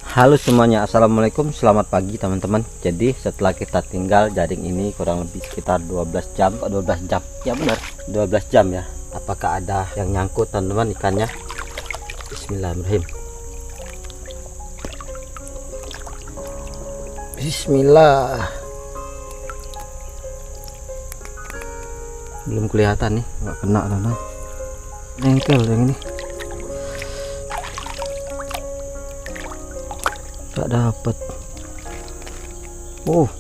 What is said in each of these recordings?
Halo semuanya, assalamualaikum, selamat pagi teman-teman. Jadi setelah kita tinggal jaring ini kurang lebih sekitar 12 jam, 12 jam ya, benar 12 jam ya. Apakah ada yang nyangkut teman-teman ikannya? Bismillahirrahmanirrahim. Bismillah. Belum kelihatan nih, nggak kena teman-teman. Nengkel yang ini nggak dapet. Wow,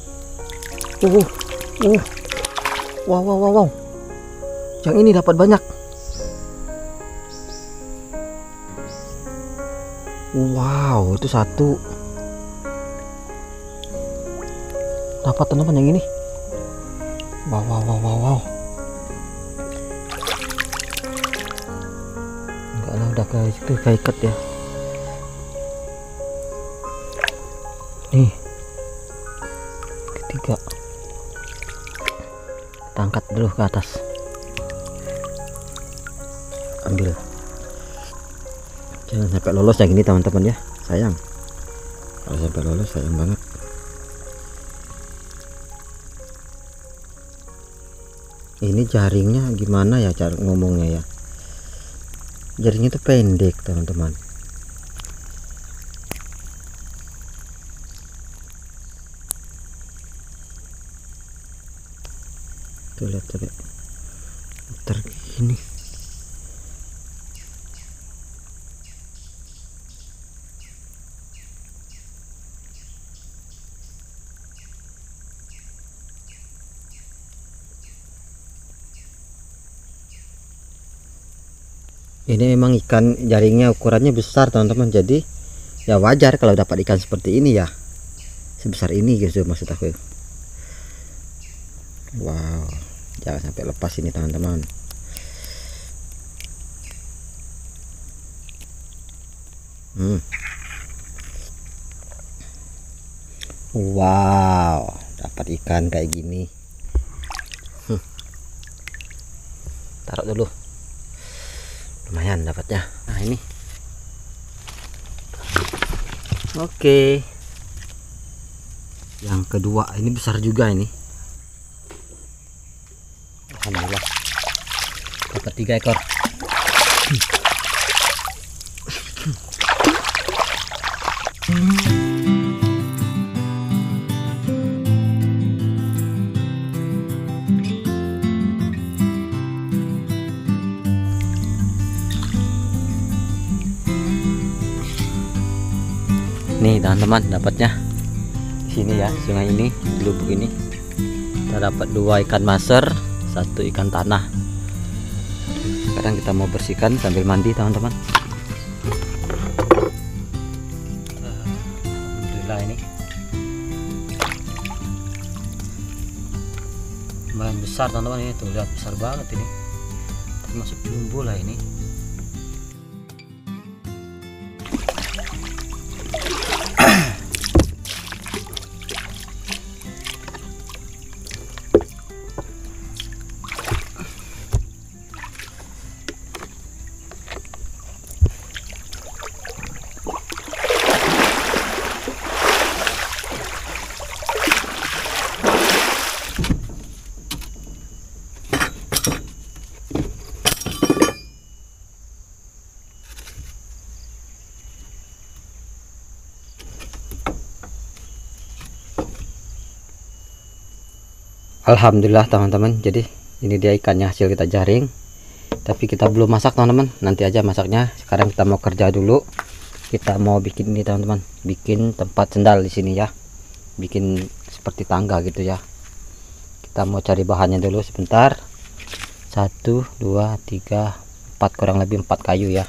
yang ini dapat banyak. Wow, itu satu dapat teman-teman yang ini. Wow. Enggak lah, udah kayak itu kayak ikat ya. Nih ketiga, kita angkat dulu ke atas, ambil, jangan sampai lolos yang ini teman-teman ya, sayang. Kalau sampai lolos sayang banget. Ini jaringnya gimana ya cara ngomongnya ya, jaringnya itu pendek teman-teman. Tuh lihat coba, muter gini. Ini memang ikan jaringnya ukurannya besar teman-teman, jadi ya wajar kalau dapat ikan seperti ini ya, sebesar ini gitu maksud aku. Wow, jangan sampai lepas ini teman-teman. Wow, dapat ikan kayak gini. Taruh dulu, lumayan dapatnya. Nah ini oke, yang kedua ini besar juga ini. Alhamdulillah dapat 3 ekor. Nih teman-teman, dapatnya di sini ya, sungai ini, di lubuk ini. Kita dapat 2 ikan maser, 1 ikan tanah. Sekarang kita mau bersihkan sambil mandi teman-teman. Alhamdulillah ini lumayan besar teman-teman, ini tuh lihat besar banget ini, termasuk jumbo lah ini. Alhamdulillah teman-teman, jadi ini dia ikannya hasil kita jaring, tapi kita belum masak teman-teman, nanti aja masaknya. Sekarang kita mau kerja dulu, kita mau bikin ini teman-teman, bikin tempat sendal di sini ya, bikin seperti tangga gitu ya. Kita mau cari bahannya dulu sebentar. 1 2 3 4, kurang lebih 4 kayu ya.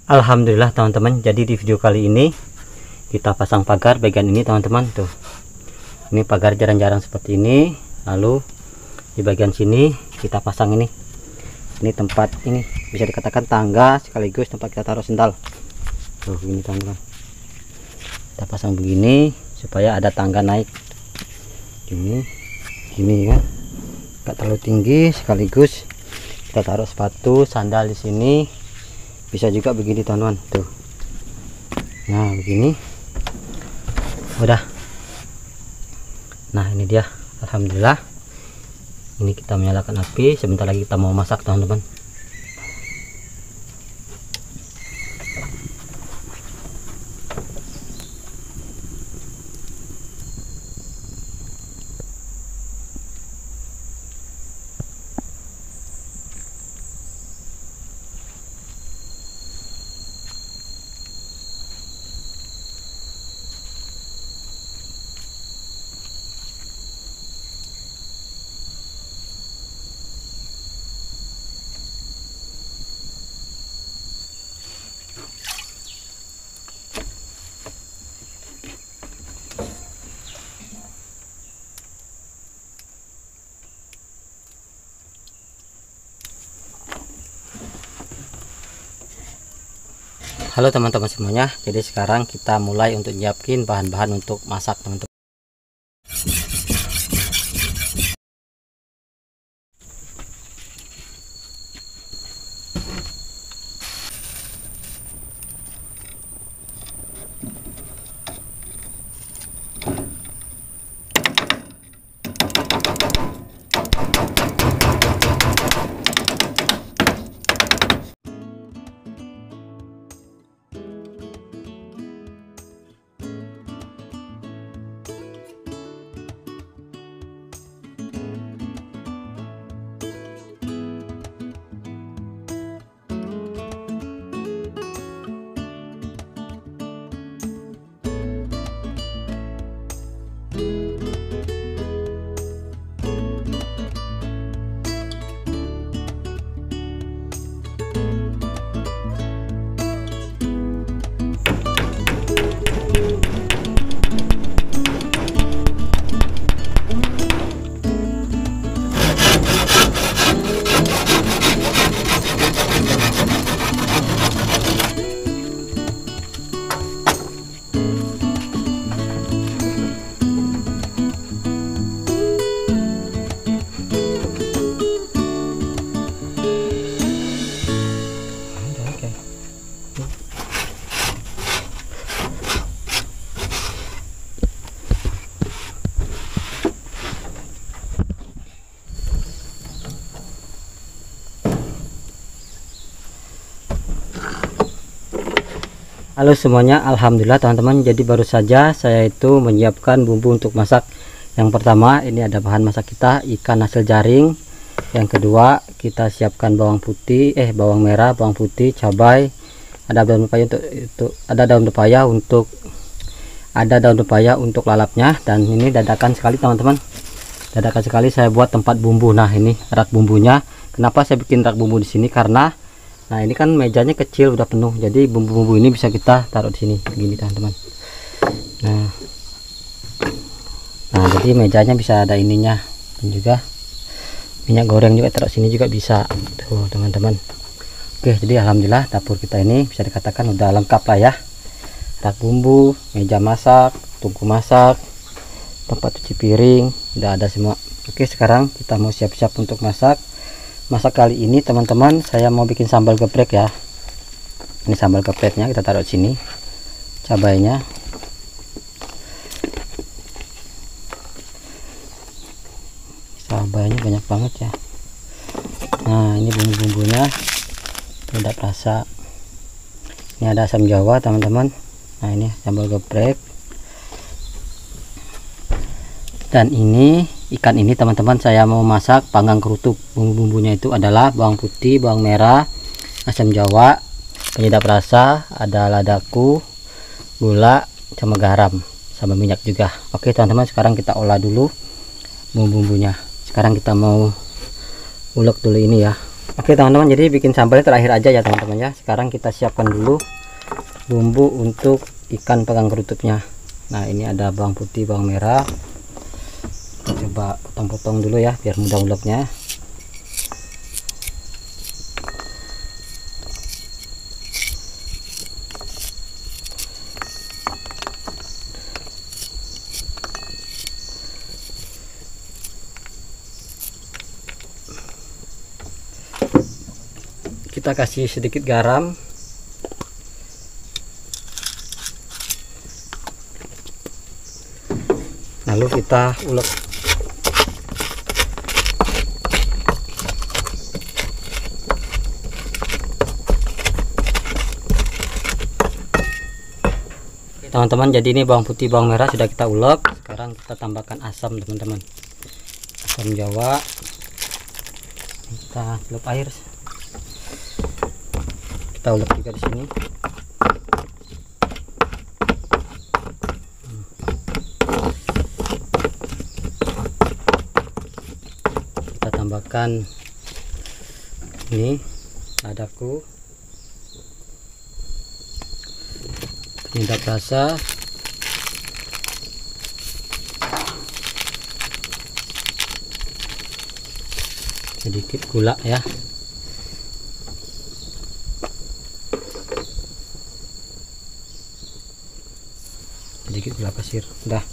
Alhamdulillah teman-teman, jadi di video kali ini kita pasang pagar bagian ini teman-teman. Tuh, ini pagar jarang-jarang seperti ini. Lalu di bagian sini kita pasang ini tempat, ini bisa dikatakan tangga sekaligus tempat kita taruh sendal. Tuh begini teman-teman, kita pasang begini supaya ada tangga naik gini kan, gak terlalu tinggi sekaligus Kita taruh sepatu sandal di sini, bisa juga begini teman-teman tuh. Nah begini udah. Nah ini dia, alhamdulillah. Ini kita menyalakan api, sebentar lagi kita mau masak teman-teman. Halo teman-teman semuanya, jadi sekarang kita mulai untuk nyiapin bahan-bahan untuk masak teman-teman. Halo semuanya, alhamdulillah teman-teman. Jadi baru saja saya itu menyiapkan bumbu untuk masak. Yang pertama ini ada bahan masak kita, ikan hasil jaring. Yang kedua kita siapkan bawang putih, bawang merah, bawang putih, cabai. Ada daun pepaya untuk lalapnya. Dan ini dadakan sekali teman-teman. Dadakan sekali saya buat tempat bumbu. Nah ini rak bumbunya. Kenapa saya bikin rak bumbu di sini? Karena nah ini kan mejanya kecil udah penuh, jadi bumbu-bumbu ini bisa kita taruh di sini begini teman-teman. Nah jadi mejanya bisa ada ininya, dan juga minyak goreng juga taruh sini juga bisa tuh teman-teman. Oke, jadi alhamdulillah dapur kita ini bisa dikatakan udah lengkap lah ya. Rak bumbu, meja masak, tungku masak, tempat cuci piring udah ada semua. Oke, sekarang kita mau siap-siap untuk masak. Masak kali ini teman-teman saya mau bikin sambal geprek ya. Ini sambal gepreknya kita taruh sini, cabainya, banyak banget ya. Nah ini bumbu-bumbunya udah rasa. Ini ada asam jawa teman-teman. Nah ini sambal geprek. Dan ini ikan ini teman-teman saya mau masak panggang kerutuk. Bumbu-bumbunya itu adalah bawang putih, bawang merah, asam jawa, penyedap rasa, ada ladaku, gula, sama garam, sama minyak juga. Oke teman-teman, sekarang kita olah dulu bumbu-bumbunya. Sekarang kita mau ulek dulu ini ya. Oke teman-teman, jadi bikin sambalnya terakhir aja ya teman-teman ya. Sekarang kita siapkan dulu bumbu untuk ikan panggang kerutupnya. Nah ini ada bawang putih, bawang merah. Coba potong-potong dulu ya biar mudah uleknya. kita kasih sedikit garam. Lalu kita ulek. Teman-teman, jadi ini bawang putih, bawang merah sudah kita ulek. Sekarang kita tambahkan asam, teman-teman. Asam Jawa. Kita celupkan air. Kita ulek juga di sini. Kita tambahkan ini ladaku, penyedap rasa, sedikit gula ya, sedikit gula pasir. Udah,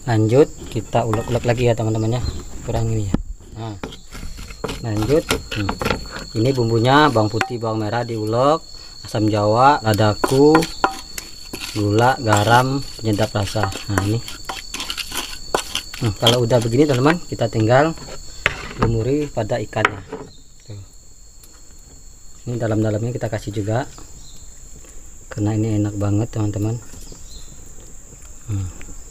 lanjut kita ulek-ulek lagi ya teman-teman ya, kurang ini ya. Nah, lanjut. Ini bumbunya bawang putih, bawang merah diulek, asam Jawa, ladaku, gula, garam, penyedap rasa. Nah ini. Kalau udah begini teman-teman, kita tinggal lumuri pada ikannya. Tuh. Ini dalam-dalamnya kita kasih juga, karena ini enak banget teman-teman.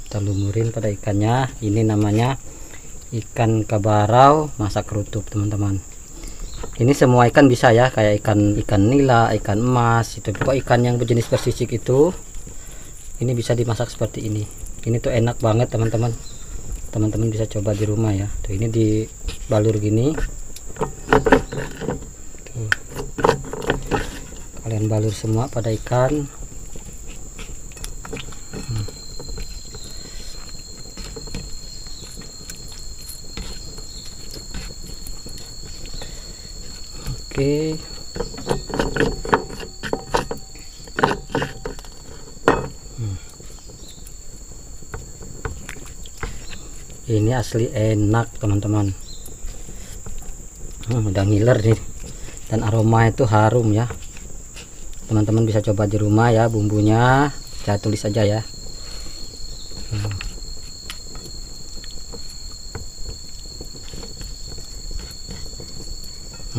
Kita lumurin pada ikannya. Ini namanya ikan kabarau masak kerupuk teman-teman. Ini semua ikan bisa ya, kayak ikan nila, ikan emas, itu pokok ikan yang berjenis bersisik itu, ini bisa dimasak seperti ini. Ini tuh enak banget teman-teman. Teman-teman bisa coba di rumah ya. Tuh, ini dibalur gini. Tuh. Kalian balur semua pada ikan. Oke. Ini asli enak teman-teman. Udah ngiler nih, dan aroma itu harum ya. Teman-teman bisa coba di rumah ya, bumbunya saya tulis aja ya.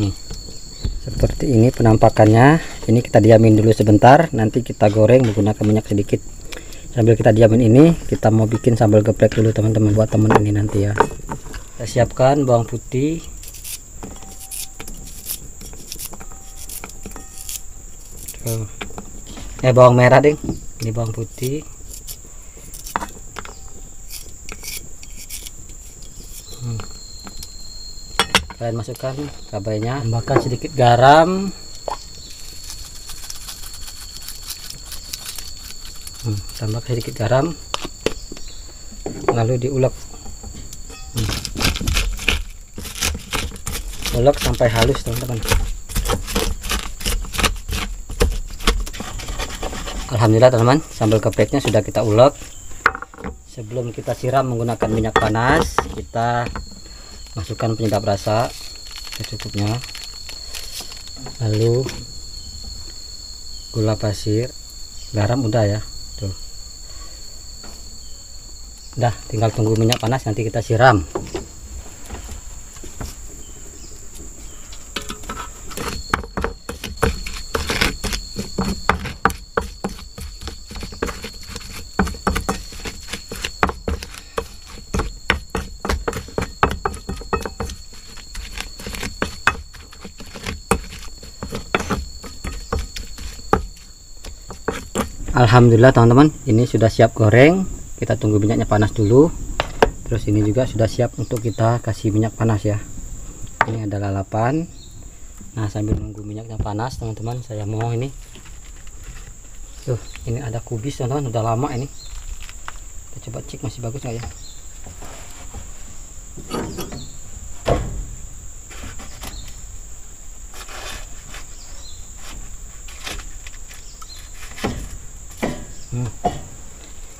Nih, seperti ini penampakannya. Ini kita diamin dulu sebentar, nanti kita goreng menggunakan minyak sedikit. Sambil kita diamin ini, kita mau bikin sambal geprek dulu teman-teman, buat temen ini nanti ya. Kita siapkan bawang putih, bawang merah ding. Ini bawang putih, kalian masukkan cabainya, tambahkan sedikit garam, tambah sedikit garam, lalu diulek. Ulek sampai halus teman-teman. Alhamdulillah teman-teman, sambal gepreknya sudah kita ulek. Sebelum kita siram menggunakan minyak panas, kita masukkan penyedap rasa secukupnya, lalu gula pasir, garam udah ya. Tuh. Udah, tinggal tunggu minyak panas, nanti kita siram. Alhamdulillah teman-teman, ini sudah siap goreng. Kita tunggu minyaknya panas dulu. Terus ini juga sudah siap untuk kita kasih minyak panas ya. Ini ada lalapan. Nah, sambil nunggu minyaknya panas teman-teman, saya mau ini. Tuh, ini ada kubis teman-teman, udah lama ini. Kita coba cek masih bagus nggak ya.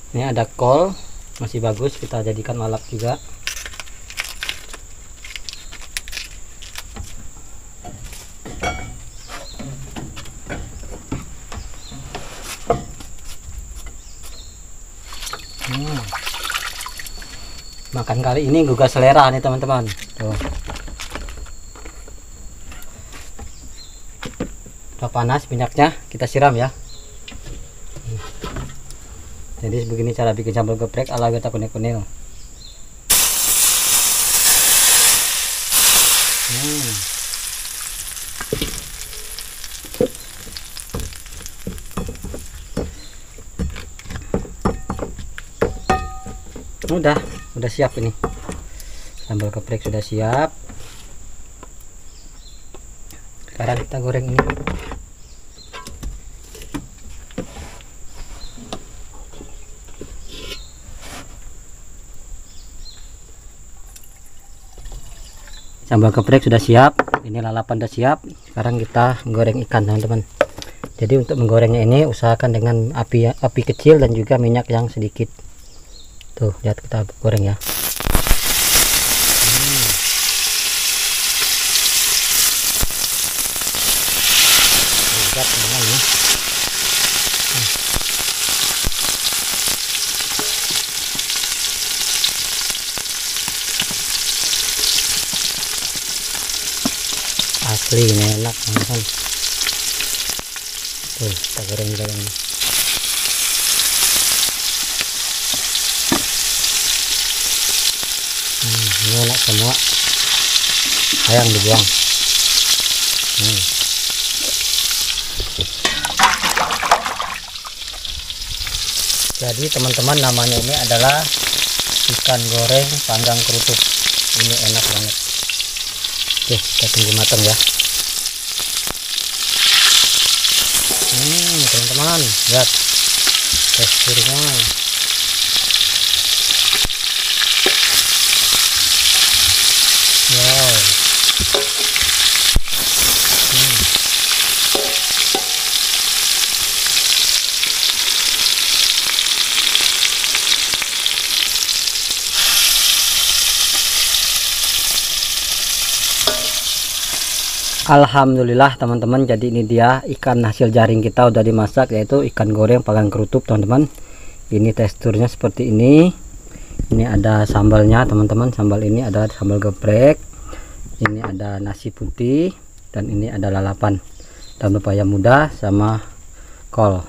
Ini ada kol, masih bagus, kita jadikan lalap juga. Makan kali ini gugah selera nih teman-teman. Tuh. Udah panas minyaknya, kita siram ya. Jadi begini cara bikin sambal geprek ala Beta Kunil-Kunil. Udah siap ini. Sambal geprek sudah siap. Sekarang kita goreng ini. Sambal geprek sudah siap, ini lalapan sudah siap. Sekarang kita goreng ikan teman-teman. Jadi untuk menggorengnya ini usahakan dengan api kecil dan juga minyak yang sedikit. Tuh lihat kita goreng ya. Lihat teman-teman nih. Asli ini enak teman-teman. Tuh kita goreng ini. Ini enak semua, sayang dibuang. Jadi teman-teman, namanya ini adalah ikan goreng panggang kerutuk. Ini enak banget. Oke, kita tunggu matang ya. Teman-teman lihat teksturnya. Wow. Alhamdulillah teman-teman, jadi ini dia ikan hasil jaring kita udah dimasak, yaitu ikan goreng panggang kerutuk teman-teman. Ini teksturnya seperti ini. Ini ada sambalnya teman-teman. Sambal ini adalah sambal geprek. Ini ada nasi putih dan ini ada lalapan dan pepaya muda sama kol.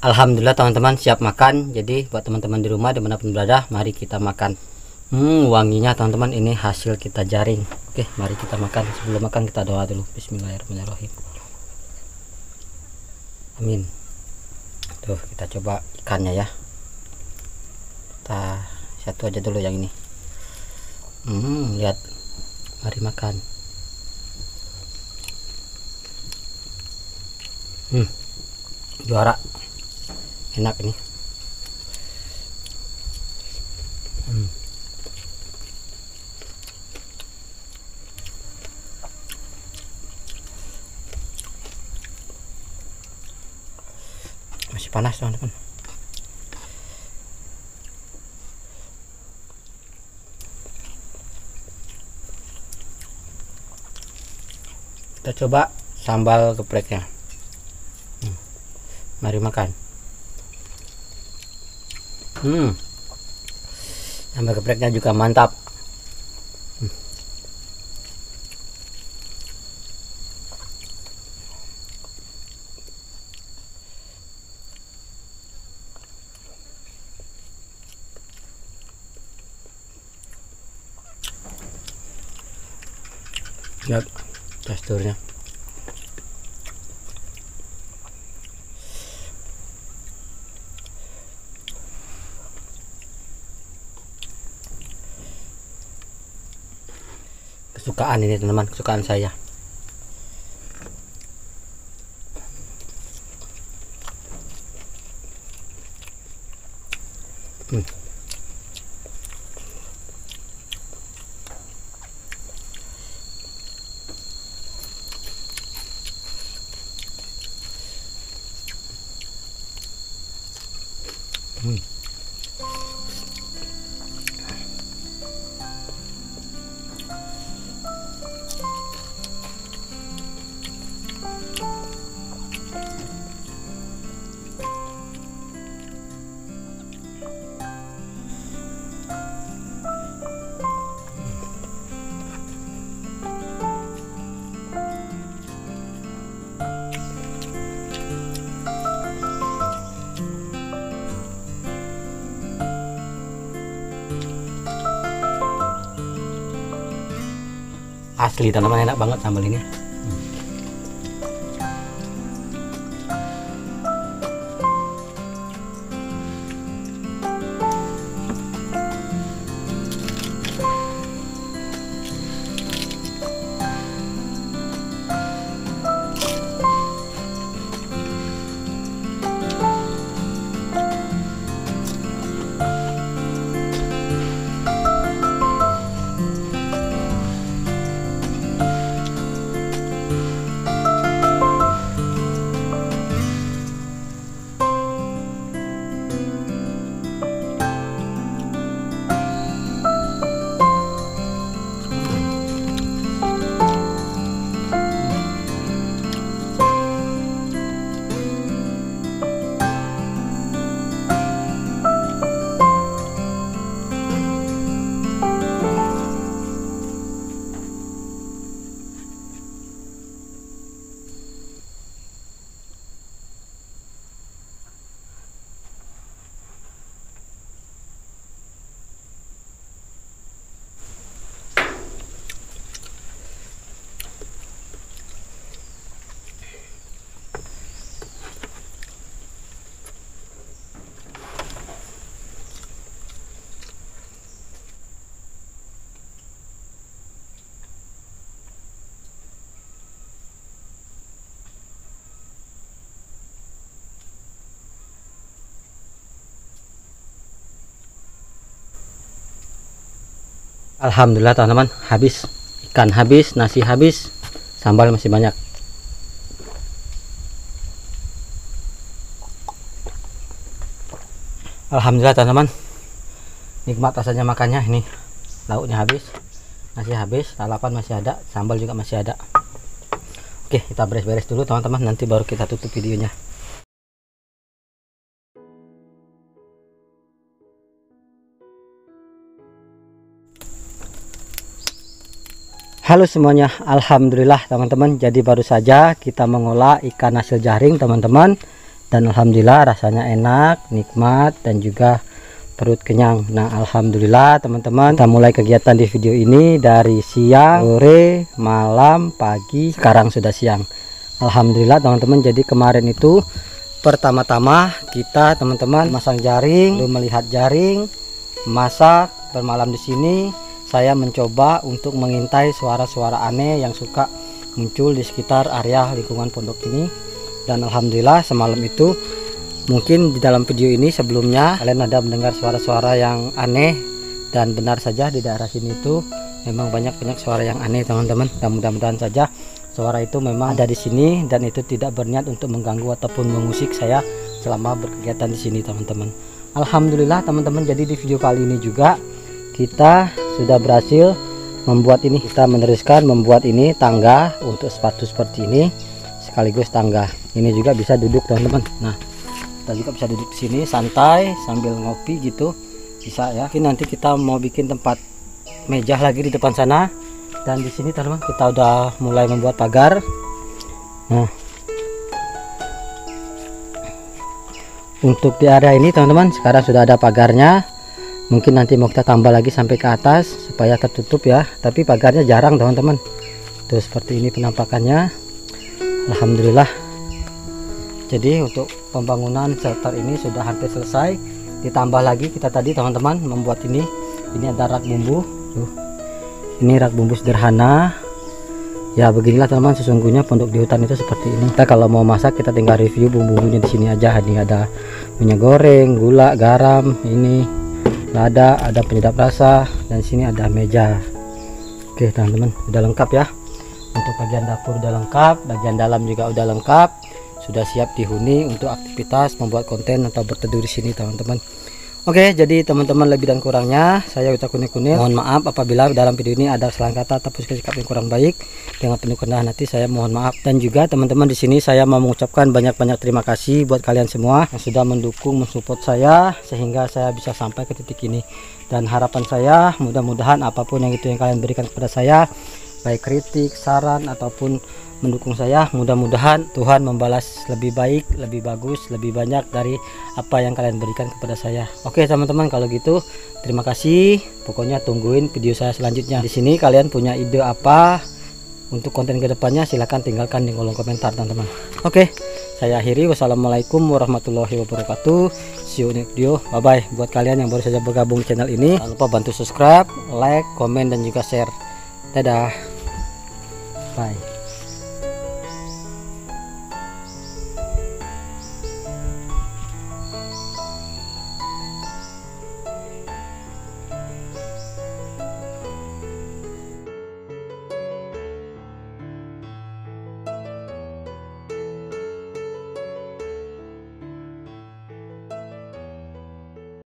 Alhamdulillah teman-teman siap makan. Jadi buat teman-teman di rumah dimanapun berada, mari kita makan. Wanginya teman-teman, ini hasil kita jaring. Oke, mari kita makan. Sebelum makan kita doa dulu. Bismillahirrahmanirrahim. Amin. Tuh kita coba ikannya ya. Kita satu aja dulu yang ini. Lihat. Mari makan. Juara. Enak ini. Masih panas teman-teman. Kita coba sambal gepreknya. Mari makan. Sambal gepreknya juga mantap. Lihat teksturnya. Kesukaan ini teman-teman, kesukaan saya. Asli teman-teman, enak banget sambal ini. Alhamdulillah teman-teman, habis ikan, habis nasi, habis sambal masih banyak. Alhamdulillah teman-teman, nikmat rasanya makannya. Ini lauknya habis, nasi habis, lalapan masih ada, sambal juga masih ada. Oke, kita beres-beres dulu teman-teman, nanti baru kita tutup videonya. Halo semuanya, alhamdulillah teman-teman, jadi baru saja kita mengolah ikan hasil jaring teman-teman, dan alhamdulillah rasanya enak, nikmat, dan juga perut kenyang. Nah alhamdulillah teman-teman, kita mulai kegiatan di video ini dari siang, sore, malam, pagi, sekarang sudah siang. Alhamdulillah teman-teman, jadi kemarin itu pertama-tama kita teman-teman masang jaring, lalu melihat jaring, masak, bermalam di sini. Saya mencoba untuk mengintai suara-suara aneh yang suka muncul di sekitar area lingkungan pondok ini. Dan alhamdulillah semalam itu, mungkin di dalam video ini sebelumnya kalian ada mendengar suara-suara yang aneh, dan benar saja di daerah sini itu memang banyak suara yang aneh teman-teman. Dan mudah-mudahan saja suara itu memang ada di sini dan itu tidak berniat untuk mengganggu ataupun mengusik saya selama berkegiatan di sini teman-teman. Alhamdulillah teman-teman, jadi di video kali ini juga kita sudah berhasil membuat ini. Kita meneruskan membuat ini tangga untuk sepatu seperti ini, sekaligus tangga ini juga bisa duduk teman-teman. Nah kita juga bisa duduk di sini santai sambil ngopi gitu, bisa ya. Ini nanti kita mau bikin tempat meja lagi di depan sana, dan di sini teman-teman kita udah mulai membuat pagar. Nah untuk di area ini teman-teman sekarang sudah ada pagarnya. Mungkin nanti mau kita tambah lagi sampai ke atas supaya tertutup ya, tapi pagarnya jarang teman-teman. Tuh seperti ini penampakannya. Alhamdulillah. Jadi untuk pembangunan shelter ini sudah hampir selesai. Ditambah lagi kita tadi teman-teman membuat ini ada rak bumbu. Tuh. Ini rak bumbu sederhana. Ya beginilah teman-teman, sesungguhnya pondok di hutan itu seperti ini. Kita kalau mau masak kita tinggal review bumbu-bumbunya di sini aja. Ini ada minyak goreng, gula, garam, ini lada, ada penyedap rasa, dan sini ada meja. Oke teman-teman, udah lengkap ya. Untuk bagian dapur udah lengkap, bagian dalam juga udah lengkap, sudah siap dihuni untuk aktivitas membuat konten atau berteduh di sini teman-teman. Oke, jadi teman-teman lebih dan kurangnya saya Uta Kunir. Mohon maaf apabila dalam video ini ada kesalahan kata ataupun sikap yang kurang baik. Dengan penuh kerendahan hati saya mohon maaf. Dan juga teman-teman di sini saya mau mengucapkan banyak-banyak terima kasih buat kalian semua yang sudah mendukung, mensupport saya sehingga saya bisa sampai ke titik ini. Dan harapan saya mudah-mudahan apapun yang kalian berikan kepada saya, baik kritik, saran ataupun mendukung saya. Mudah-mudahan Tuhan membalas lebih baik, lebih bagus, lebih banyak dari apa yang kalian berikan kepada saya. Oke teman-teman, kalau gitu terima kasih. Pokoknya tungguin video saya selanjutnya. Di sini kalian punya ide apa untuk konten kedepannya, silahkan tinggalkan di kolom komentar teman-teman. Oke, saya akhiri. Wassalamualaikum warahmatullahi wabarakatuh. See you next video. Bye bye. Buat kalian yang baru saja bergabung di channel ini, jangan lupa bantu subscribe, like, komen, dan juga share. Dadah. Bye.